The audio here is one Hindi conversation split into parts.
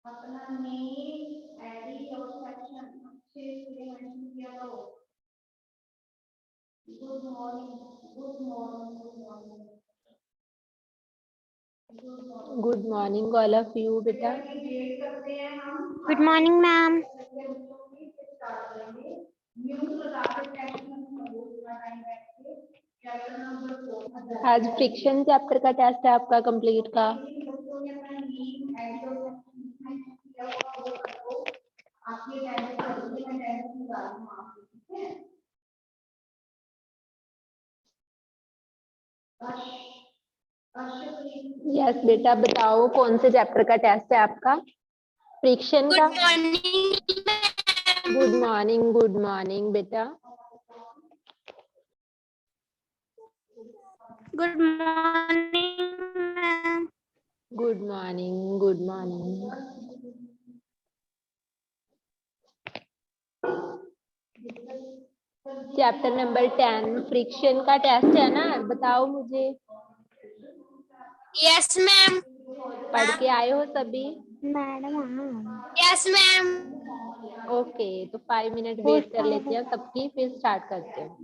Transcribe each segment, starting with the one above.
अपना नेम आईडी और सेक्शन अच्छे से मेंशन किया करो। Good morning, good morning, good morning, good morning all of you बेटा। Good morning ma'am. आज फ्रिक्शन चैप्टर का टेस्ट है आपका कंप्लीट का। यस बेटा, बताओ कौन से चैप्टर का टेस्ट है आपका? फ्रिक्शन का। Good morning. Good morning, good morning बेटा। Good morning ma'am. Good morning, good morning. Chapter number 10 friction का टेस्ट है ना, बताओ मुझे। Yes ma'am. पढ़ के आए हो सभी? मैडम। Yes ma'am. ओके, तो 5 मिनट वेट कर लेते हैं सबकी, फिर स्टार्ट करते हैं।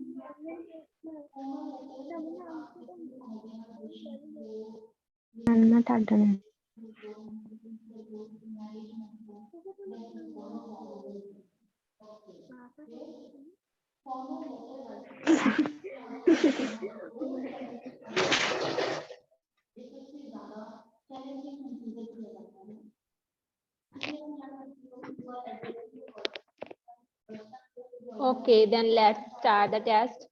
Okay, then let's start the test.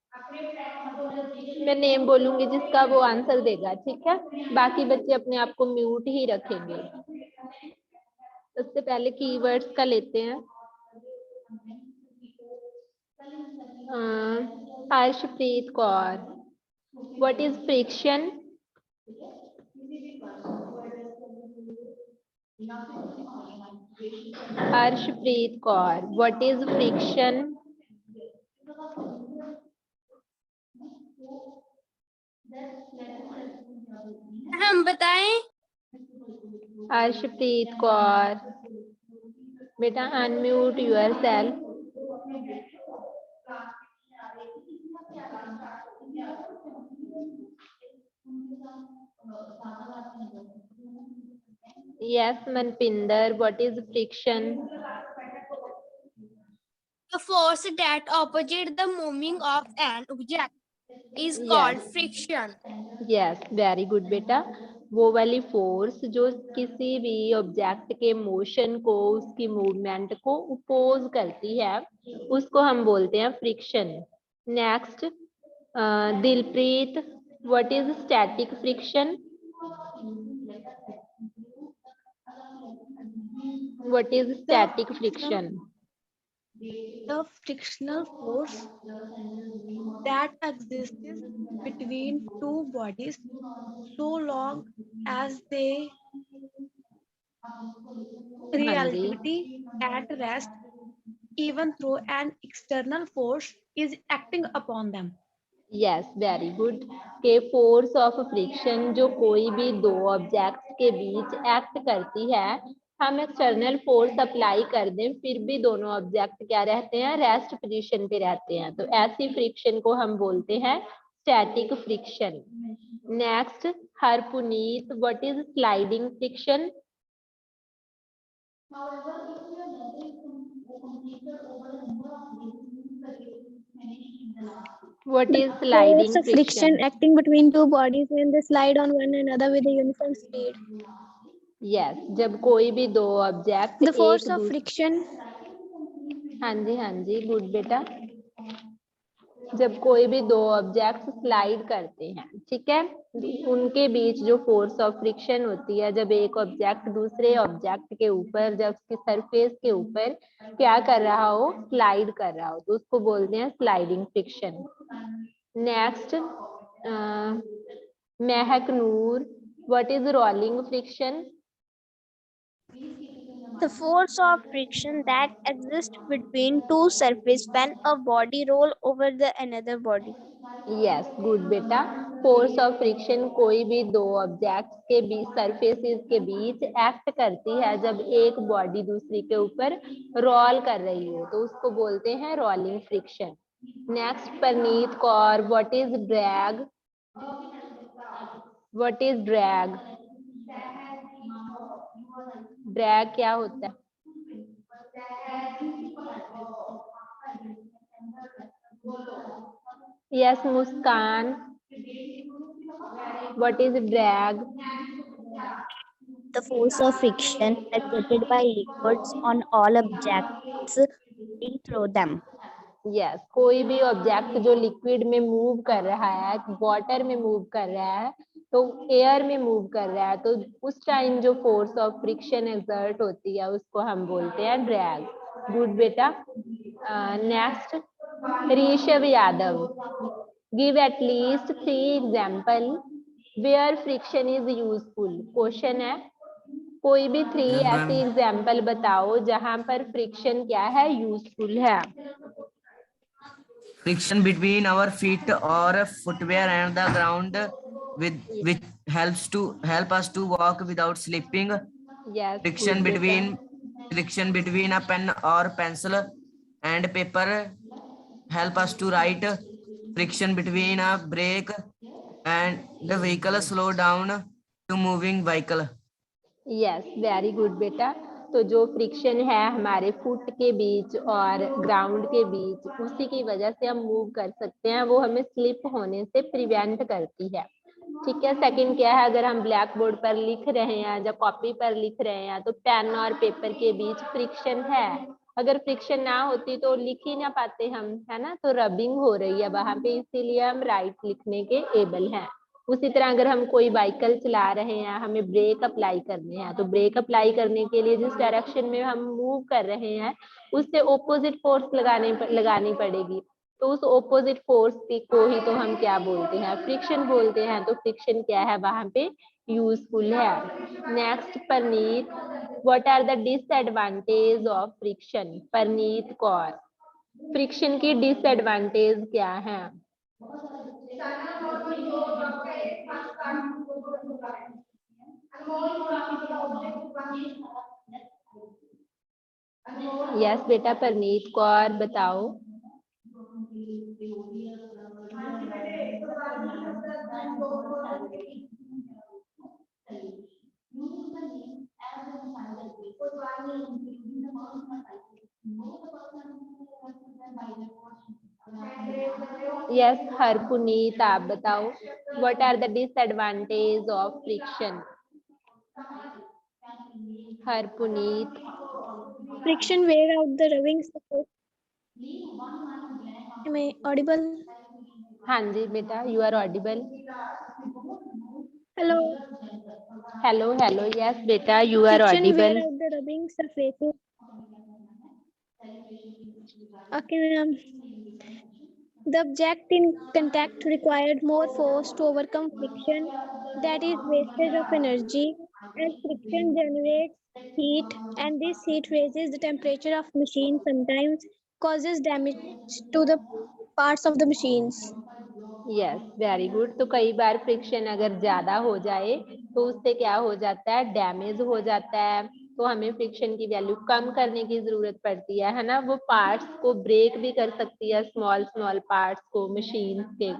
मैं नेम बोलूंगी जिसका वो आंसर देगा, ठीक है? बाकी बच्चे अपने आप को म्यूट ही रखेंगे। सबसे पहले कीवर्ड्स का लेते हैं। Harshpreet Kaur, what is friction? Harshpreet Kaur, what is friction? हम बताएं। हर्षप्रीत कौर, बेटा unmute yourself. Yes, Manpinder, what is friction? The force that opposite the moving of an object is called friction. Yes, very good बेटा। वो वाली फोर्स जो किसी भी ऑब्जेक्ट के मोशन को, उसकी मूवमेंट को अपोज करती है, उसको हम बोलते हैं friction. Next, Dilpreet, what is static friction? What is static friction? The frictional force that exists between two bodies so long as they relativity at rest, even though an external force is acting upon them. Yes, very good. के फोर्स ऑफ फ्रिक्शन जो कोई भी दो ऑब्जेक्ट्स के बीच एक्ट करती है, हम एक्सटर्नल फोर्स अप्लाई कर दें फिर भी दोनों ऑब्जेक्ट क्या रहते हैं? रेस्ट पोजीशन पे रहते हैं, तो ऐसी फ्रिक्शन को हम बोलते हैं static friction. Next, Harpuneet, what is sliding friction? What is sliding Force of friction? acting between two bodies when they slide on one another with a uniform speed. Yes, जब कोई भी दो ऑब्जेक्ट The force एक of friction. हाँ जी, गुड बेटा। जब कोई भी दो ऑब्जेक्ट स्लाइड करते हैं, ठीक है, उनके बीच जो फोर्स ऑफ फ्रिक्शन होती है, जब एक ऑब्जेक्ट दूसरे ऑब्जेक्ट के ऊपर, जब उसकी सरफेस के ऊपर क्या कर रहा हो? स्लाइड कर रहा हो, तो उसको बोलते हैं sliding friction. Next, Mehak Noor, what is rolling friction? The force of friction that exists between two surfaces when a body roll over the another body. Yes good बेटा। फोर्स ऑफ फ्रिक्शन कोई भी दो ऑब्जेक्ट्स के बीच सरफेसेस के बीच एक्ट करती है जब एक बॉडी दूसरी के ऊपर रोल कर रही हो, तो उसको बोलते हैं rolling friction. Next Parneet Kaur, what is drag? What is drag? Drag क्या होता है? Yes Muskan, what is drag? The force of friction exerted by liquids on all objects moving through them. Yes कोई भी ऑब्जेक्ट जो लिक्विड में मूव कर रहा है, वाटर में मूव कर रहा है, तो एयर में मूव कर रहा है, तो उस टाइम जो फोर्स ऑफ फ्रिक्शन एक्सर्ट होती है उसको हम बोलते हैं ड्रैग। गुड बेटा। Next Rishabh Yadav, give at least 3 example where friction is useful. Question है, कोई भी 3 Yes, ऐसी ma'am. एग्जाम्पल बताओ जहां पर फ्रिक्शन क्या है, यूजफुल है। Friction between our feet or footwear and the ground, with which help us to walk without slipping. Yes, Friction good between beta. friction between a pen or pencil and paper help us to write. Friction between a brake and the vehicle slow down to moving vehicle. Yes very good बेटा। तो जो फ्रिक्शन है हमारे फुट के बीच और ग्राउंड के बीच, उसी की वजह से हम मूव कर सकते हैं, वो हमें स्लिप होने से प्रिवेंट करती है। ठीक है। सेकंड क्या है, अगर हम ब्लैक बोर्ड पर लिख रहे हैं या कॉपी पर लिख रहे हैं तो पेन और पेपर के बीच फ्रिक्शन है, अगर फ्रिक्शन ना होती तो लिख ही ना पाते हम, है ना, तो रबिंग हो रही है वहां पे, इसीलिए हम राइट लिखने के एबल हैं। उसी तरह अगर हम कोई व्हीकल चला रहे हैं, हमें ब्रेक अप्लाई करने हैं, तो ब्रेक अप्लाई करने के लिए जिस डायरेक्शन में हम मूव कर रहे हैं उससे ऑपोजिट फोर्स लगानी पड़ेगी, तो उस ऑपोजिट फोर्स को ही तो हम क्या बोलते हैं, फ्रिक्शन बोलते हैं। तो फ्रिक्शन क्या है वहां पे, यूजफुल है। Next Parneet, what are the disadvantage of friction? Parneet Kaur, friction की डिसएडवांटेज क्या है? यस बेटा परनीत कौर बताओ। यस हरपुनीत आप बताओ, what are the disadvantage of friction? Harpuneet. Friction wear out the rubbing surface. Am I audible? हाँ जी बेटा, you are audible. Hello. Hello hello, yes बेटा you are Friction wear audible. out the rubbing surfaces. Okay, ma'am. The object in contact required more force to overcome friction. That is wastage of energy, as friction generates heat, and this heat raises the temperature of machine, sometimes causes damage to the parts of the machines. Yes very good. तो कई बार फ्रिक्शन अगर ज्यादा हो जाए तो उससे क्या हो जाता है, डैमेज हो जाता है, तो हमें फ्रिक्शन की वैल्यू कम करने की जरूरत पड़ती है ना। वो पार्ट्स को ब्रेक भी कर सकती है, स्मॉल स्मॉल पार्ट्स को, मशीन के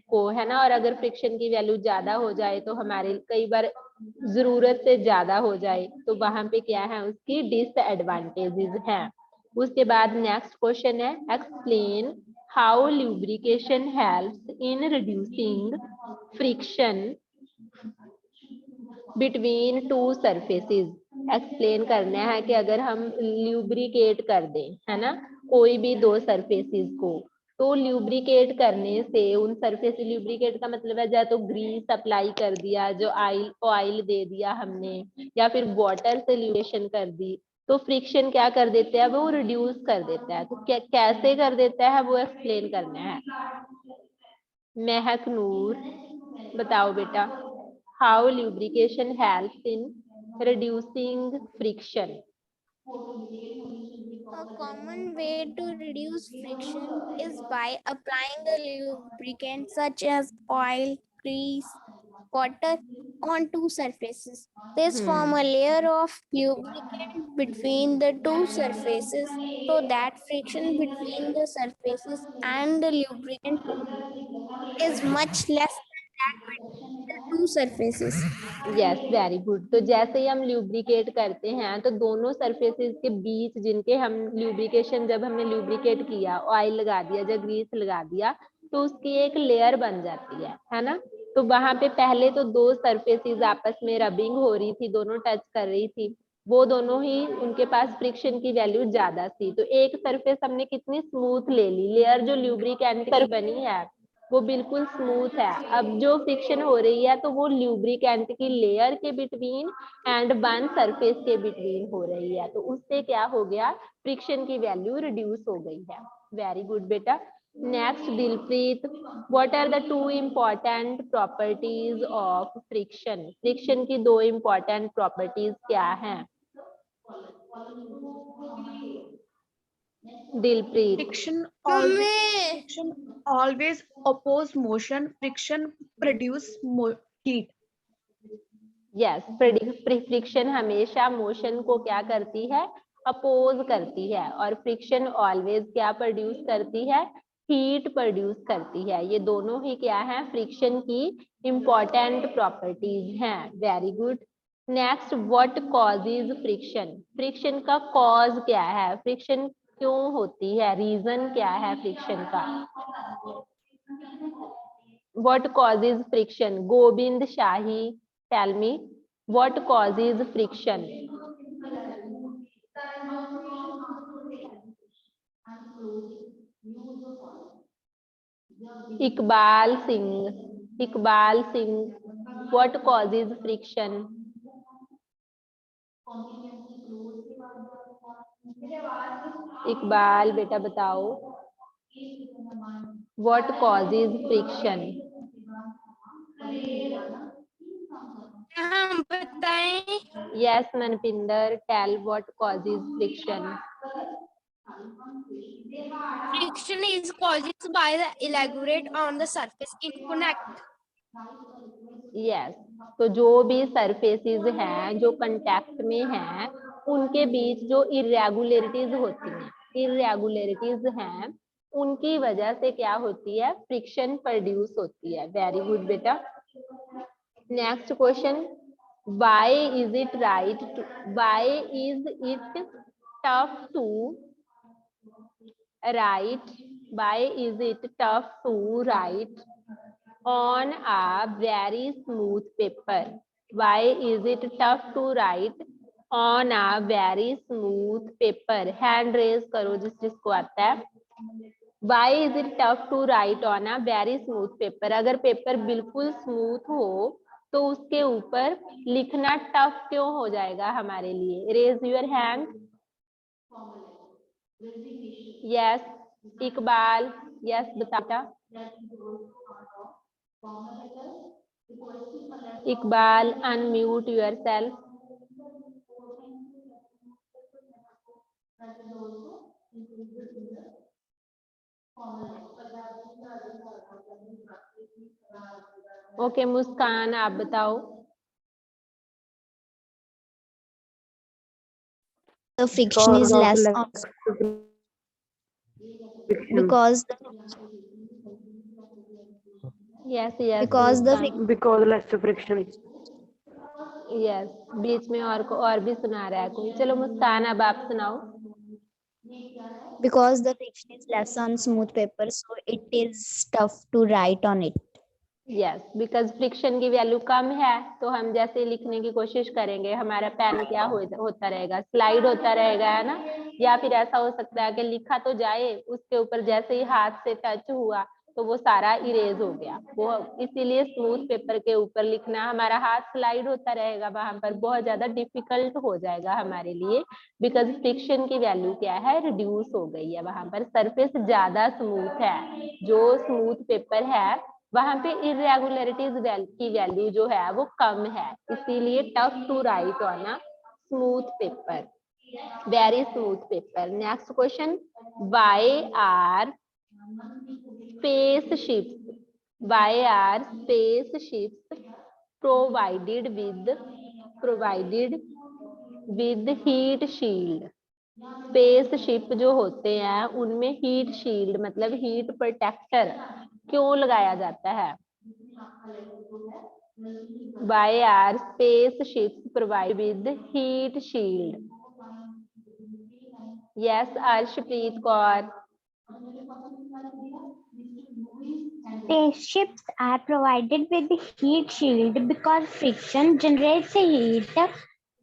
को, है ना। और अगर फ्रिक्शन की वैल्यू ज्यादा हो जाए तो हमारे कई बार जरूरत से ज्यादा हो जाए तो वहां पे क्या है, उसकी डिसएडवांटेजेस हैं। उसके बाद नेक्स्ट क्वेश्चन है, explain how lubrication helps in reducing friction between two surfaces। Explain करना है कि अगर हम ल्यूब्रिकेट कर दें, है ना, कोई भी दो सरफेसेस को, तो ल्यूब्रिकेट करने से उन सरफेस, ल्यूब्रिकेट का मतलब है या तो ग्रीस अप्लाई कर दिया, जो ऑयल दे दिया हमने, या फिर वाटर से ल्यूब्रिकेशन कर दी, तो फ्रिक्शन क्या कर देता है, वो रिड्यूस कर देता है। तो कैसे कर देता है वो एक्सप्लेन करना है। महक नूर बताओ बेटा, how lubrication helps in reducing friction? A common way to reduce friction is by applying a lubricant such as oil, grease, water onto surfaces. This form a layer of lubricant between the two surfaces so that friction between the surfaces and the lubricant is much less than that between the two surfaces. Yes very good. तो जैसे ही हम ल्यूब्रिकेट करते हैं तो दोनों सरफेसेस के बीच जिनके हम ल्यूब्रिकेशन, जब हमने ल्यूब्रिकेट किया, ऑयल लगा दिया, जब ग्रीस लगा दिया, तो उसकी एक लेयर बन जाती है ना। तो वहां पे पहले तो दो सरफेसेस आपस में रबिंग हो रही थी, दोनों टच कर रही थी, वो दोनों ही उनके पास फ्रिक्शन की वैल्यू ज्यादा थी। तो एक सरफेस हमने कितनी स्मूथ ले ली, लेयर जो ल्यूब्रिकेंट की बनी है वो बिल्कुल स्मूथ है। अब जो फ्रिक्शन हो रही है तो वो ल्यूब्रिकेंट की लेयर के बिटवीन एंड वन सरफेस के बिटवीन हो रही है। तो उससे क्या हो गया, फ्रिक्शन की वैल्यू रिड्यूस हो गई है। वेरी गुड बेटा। Next Dilpreet, what are the two important properties of friction? Friction की दो इम्पोर्टेंट प्रॉपर्टीज क्या हैं? Dilpreet. Friction always oppose motion. Friction produce heat. Yes, friction हमेशा मोशन को क्या करती है, अपोज करती है, और फ्रिक्शन ऑलवेज क्या प्रोड्यूस करती है, हीट प्रोड्यूस करती है। ये दोनों ही क्या है, फ्रिक्शन की इंपॉर्टेंट प्रॉपर्टीज हैं। Very good. Next, what causes friction? Friction का कॉज क्या है, फ्रिक्शन क्यों होती है, रीजन क्या है फ्रिक्शन का? What causes friction? Govind shahi, tell me what causes friction? Iqbal Singh, what causes friction? Iqbal बेटा बताओ, what causes friction? हम बताएं। Yes, Manpinder, tell what causes friction? Friction is caused by the elaborate on the surface in connect. Yes, तो जो भी सरफेसेस हैं जो कांटेक्ट में हैं उनके बीच जो इरेगुलरिटीज होती हैं, इरेगुलरिटीज हैं, उनकी वजह से क्या होती है, फ्रिक्शन प्रोड्यूस होती है। वेरी गुड बेटा। Next question, why is it tough to write, why is it tough to write on a very smooth paper? Why is it tough to write on a very smooth paper? Hand raise करो जिस जिसको आता है। Why is it tough to write on a very smooth paper? अगर पेपर बिल्कुल स्मूथ हो तो उसके ऊपर लिखना टफ क्यों हो जाएगा हमारे लिए? Raise your hand. Yes Iqbal, yes बता। Iqbal unmute yourself. Okay Muskan आप बताओ। The friction is less on because yes yes because the because less friction. Yes, बीच में और भी सुना रहा है कोई। चलो मुस्कान अब आप सुनाओ। because the friction is less on smooth paper, so it is tough to write on it. Yes, because friction की वैल्यू कम है तो हम जैसे लिखने की कोशिश करेंगे हमारा पेन क्या होता रहेगा, स्लाइड होता रहेगा, है ना। या फिर ऐसा हो सकता है कि लिखा तो जाए, उसके ऊपर जैसे ही हाथ से टच हुआ तो वो सारा इरेज हो गया। वो इसीलिए स्मूथ पेपर के ऊपर लिखना, हमारा हाथ स्लाइड होता रहेगा, वहां पर बहुत ज्यादा डिफिकल्ट हो जाएगा हमारे लिए, बिकॉज फ्रिक्शन की वैल्यू क्या है, रिड्यूस हो गई है। वहां पर सरफेस ज्यादा स्मूथ है, जो स्मूथ पेपर है वहां पे इरेगुलरिटीज की वैल्यू जो है वो कम है, इसीलिए tough to write on a smooth paper. very smooth paper. Next question, why are spaceships provided with heat shield? Spaceship जो होते हैं उनमें हीट शील्ड मतलब हीट प्रोटेक्टर क्यों लगाया जाता है? Why are spaceships provided with heat shield? Yes, Arshpreet Kaur. Spaceships are provided with the heat shield because friction generates heat,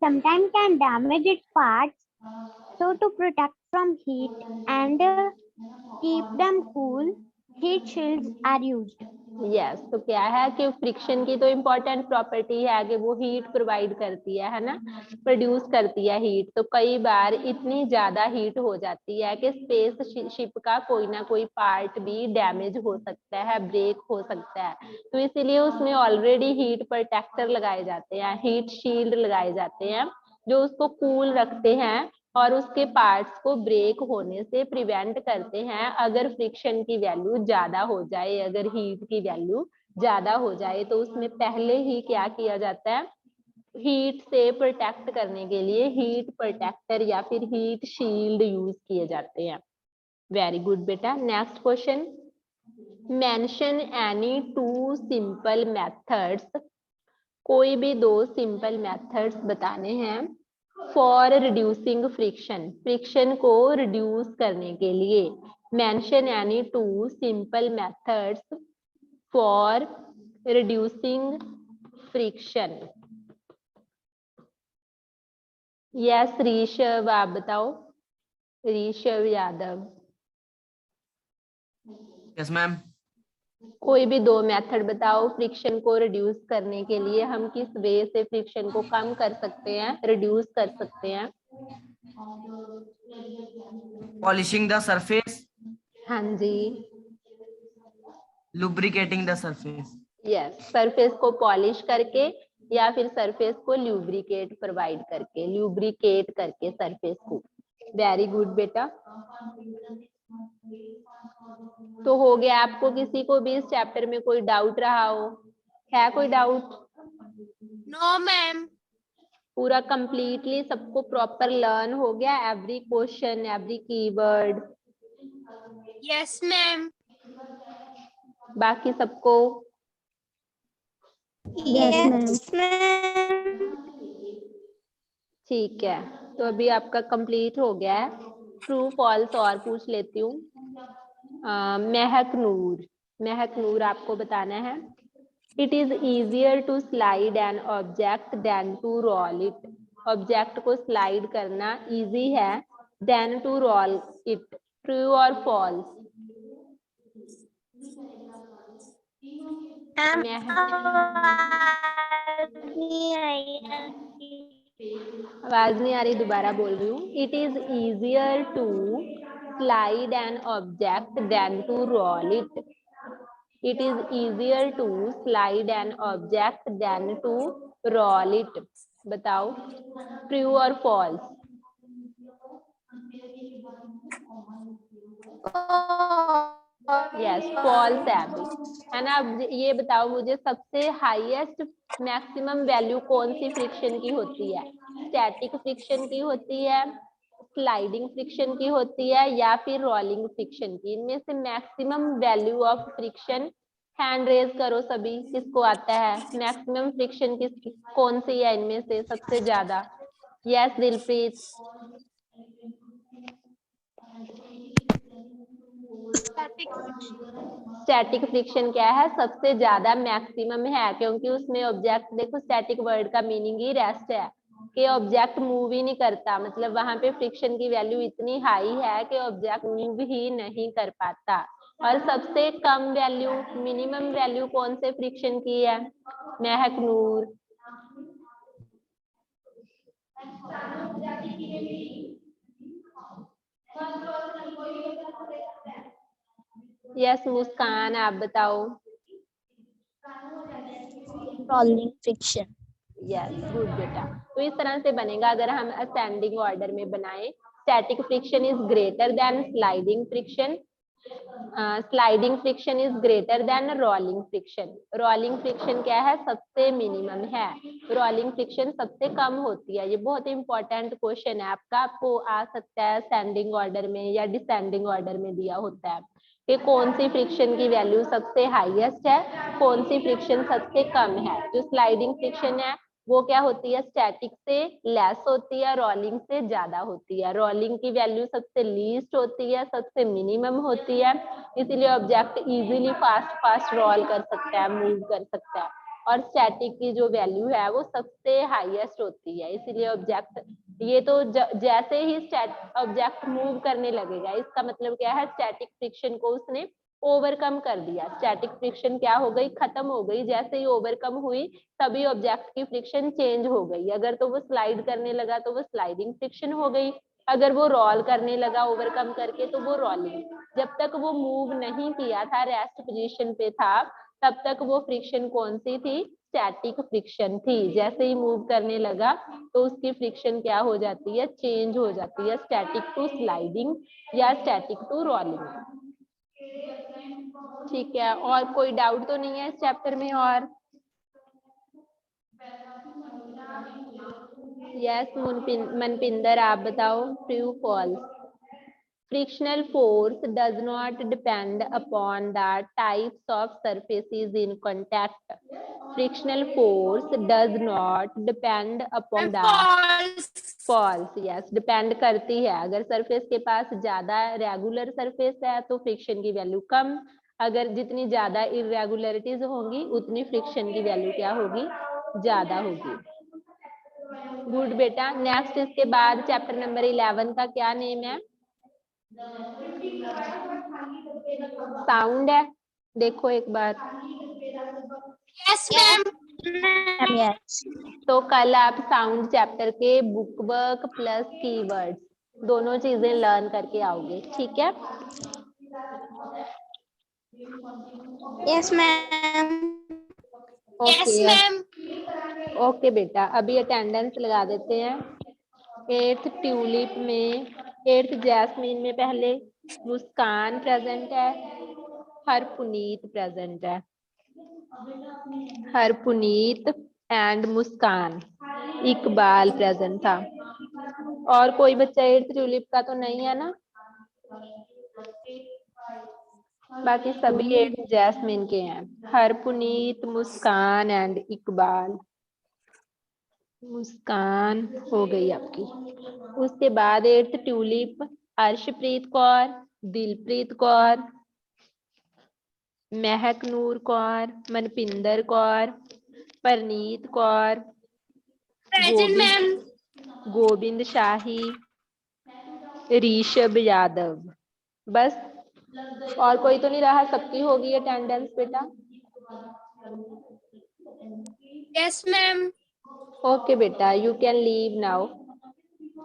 sometimes can damage its parts. So to protect from heat and keep them cool, heat shields are used. Yes तो क्या है कि फ्रिक्शन की तो इम्पोर्टेंट प्रॉपर्टी है कि वो हीट प्रोवाइड करती है ना, प्रोड्यूस करती है हीट। तो कई बार इतनी ज्यादा हीट हो जाती है कि स्पेस शिप का कोई ना कोई पार्ट भी डैमेज हो सकता है, ब्रेक हो सकता है। तो इसीलिए उसमें ऑलरेडी हीट प्रोटेक्टर लगाए जाते हैं, हीट शील्ड लगाए जाते हैं जो उसको कूल रखते हैं और उसके पार्ट्स को ब्रेक होने से प्रिवेंट करते हैं अगर फ्रिक्शन की वैल्यू ज्यादा हो जाए, अगर हीट की वैल्यू ज्यादा हो जाए। तो उसमें पहले ही क्या किया जाता है, हीट से प्रोटेक्ट करने के लिए हीट प्रोटेक्टर या फिर हीट शील्ड यूज किए जाते हैं। वेरी गुड बेटा। Next question, mention any two simple methods, कोई भी दो सिंपल मेथड्स बताने हैं फॉर रिड्यूसिंग फ्रिक्शन, फ्रिक्शन को रिड्यूस करने के लिए। Mention any two simple methods for reducing friction. Yes Rishabh, आप बताओ। ऋषभ यादव। Yes ma'am. कोई भी दो मेथड बताओ फ्रिक्शन को रिड्यूस करने के लिए, हम किस वे से फ्रिक्शन को कम कर सकते हैं, रिड्यूस कर सकते हैं? पॉलिशिंग द सरफेस, हाँ जी। Lubricating the surface. Yes, surface को पॉलिश करके या फिर सरफेस को ल्यूब्रिकेट प्रोवाइड करके, ल्यूब्रिकेट करके सरफेस को। वेरी गुड बेटा। तो हो गया। आपको किसी को भी इस चैप्टर में कोई डाउट रहा हो? है कोई डाउट? No, ma'am. पूरा कंप्लीटली सबको प्रॉपर लर्न हो गया, every question, every keyword? Yes, ma'am. बाकी सबको? Yes, ma'am. ठीक है, तो अभी आपका कंप्लीट हो गया है। ट्रू फॉल्स और पूछ लेती हूँ। महक नूर आपको बताना है। It is easier to slide an object than to roll it, object को स्लाइड करना इजी है than to roll it, true और फॉल्स? आवाज नहीं आ रही, दोबारा बोल रही हूँ। It is easier to slide an object than to roll it, it is easier to slide an object than to roll it. बताओ ट्रू और फॉल्स? यस फॉल्स है अभी, है ना। अब ये बताओ मुझे, सबसे हाईएस्ट मैक्सिमम वैल्यू कौन सी फ्रिक्शन की होती है? स्टैटिक फ्रिक्शन की होती है, स्लाइडिंग फ्रिक्शन की होती है, या फिर रोलिंग फ्रिक्शन की? इनमें से maximum value of friction, hand raise करो सभी, किसको आता है? मैक्सिमम फ्रिक्शन किस कौन सी है इनमें से सबसे ज्यादा? यस दिलप्रीत। स्टैटिक फ्रिक्शन क्या है? सबसे ज्यादा मैक्सिमम है, क्योंकि उसमें ऑब्जेक्ट, देखो स्टैटिक वर्ड का मीनिंग ही रेस्ट है कि ऑब्जेक्ट मूव ही नहीं करता, मतलब वहां पे फ्रिक्शन की वैल्यू इतनी हाई है कि ऑब्जेक्ट मूव ही नहीं कर पाता। और सबसे कम वैल्यू, मिनिमम वैल्यू कौन से फ्रिक्शन की है? महक नूर। यस मुस्कान, आप बताओ। Rolling friction. यस गुड बेटा। तो इस तरह से बनेगा अगर हम असेंडिंग ऑर्डर में बनाए। Static friction is greater than sliding friction, sliding friction is greater than rolling friction. Rolling friction क्या है, सबसे मिनिमम है, रोलिंग फ्रिक्शन सबसे कम होती है। ये बहुत इंपॉर्टेंट क्वेश्चन है आपका, आपको आ सकता है असेंडिंग ऑर्डर में या डिसेंडिंग ऑर्डर में दिया होता है कि कौन सी फ्रिक्शन की वैल्यू सबसे हाईएस्ट है, कौन सी फ्रिक्शन सबसे कम है। जो स्लाइडिंग फ्रिक्शन है वो क्या होती है, स्टैटिक से लेस होती है, रोलिंग से ज्यादा होती है। रोलिंग की वैल्यू सबसे लीस्ट होती है, सबसे मिनिमम होती है, इसीलिए ऑब्जेक्ट इजीली फास्ट रोल कर सकता है, मूव कर सकता है। और स्टैटिक की जो वैल्यू है वो सबसे हाईएस्ट होती है, इसीलिए ऑब्जेक्ट ये तो जैसे ही ऑब्जेक्ट मूव करने लगेगा, इसका मतलब क्या है, स्टैटिक फ्रिक्शन को उसने ओवरकम कर दिया। स्टैटिक फ्रिक्शन क्या हो गई, खत्म हो गई। जैसे ही ओवरकम हुई तभी ऑब्जेक्ट की फ्रिक्शन चेंज हो गई। अगर तो वो स्लाइड करने लगा तो वो स्लाइडिंग फ्रिक्शन हो गई, अगर वो रोल करने लगा ओवरकम करके तो वो रोलिंग। जब तक वो मूव नहीं किया था, रेस्ट पोजीशन पे था, तब तक वो फ्रिक्शन कौन सी थी, स्टैटिक फ्रिक्शन थी। जैसे ही मूव करने लगा तो उसकी फ्रिक्शन क्या हो जाती है, चेंज हो जाती है, स्टैटिक टू स्लाइडिंग या स्टैटिक टू रोलिंग। ठीक है, और कोई डाउट तो नहीं है इस चैप्टर में? और यस मनपिंदर आप बताओ, true false? Frictional force does not depend upon the types of surfaces in contact. Frictional force does not depend upon the False. False. Yes, depend करती है। अगर सरफेस के पास ज्यादा रेगुलर सरफेस है तो फ्रिक्शन की वैल्यू कम, अगर जितनी ज्यादा इरेगुलरिटीज होंगी उतनी फ्रिक्शन की वैल्यू क्या होगी, ज्यादा होगी। गुड बेटा। नेक्स्ट इसके बाद चैप्टर नंबर 11 का क्या नेम है? साउंड है, देखो एक बार। Yes, ma'am. Yes. तो कल आप साउंड चैप्टर के बुक वर्क प्लस कीवर्ड्स दोनों चीजें लर्न करके आओगे, ठीक है? Yes, ma'am. Yes, okay ma'am. Okay बेटा, अभी अटेंडेंस लगा देते हैं। 8th ट्यूलिप में, 8th जैस्मीन में पहले मुस्कान प्रेजेंट है, हरपुनीत प्रेजेंट है, Harpuneet and Muskan, Iqbal present था। और कोई बच्चा 8th ट्यूलिप का तो नहीं है ना? बाकी सभी 8th जैस्मिन के हैं, हरपुनीत, मुस्कान एंड इकबाल। मुस्कान हो गई आपकी। उसके बाद 8th ट्यूलिप अर्शप्रीत कौर, दिलप्रीत कौर, महक नूर कौर, मनपिंदर कौर, परनीत कौर, Present, ma'am. गोविंद शाही, ऋषभ यादव। बस, और कोई तो नहीं रहा? सबकी होगी अटेंडेंस बेटा? Yes, ma'am. ओके बेटा, यू कैन लीव नाउ।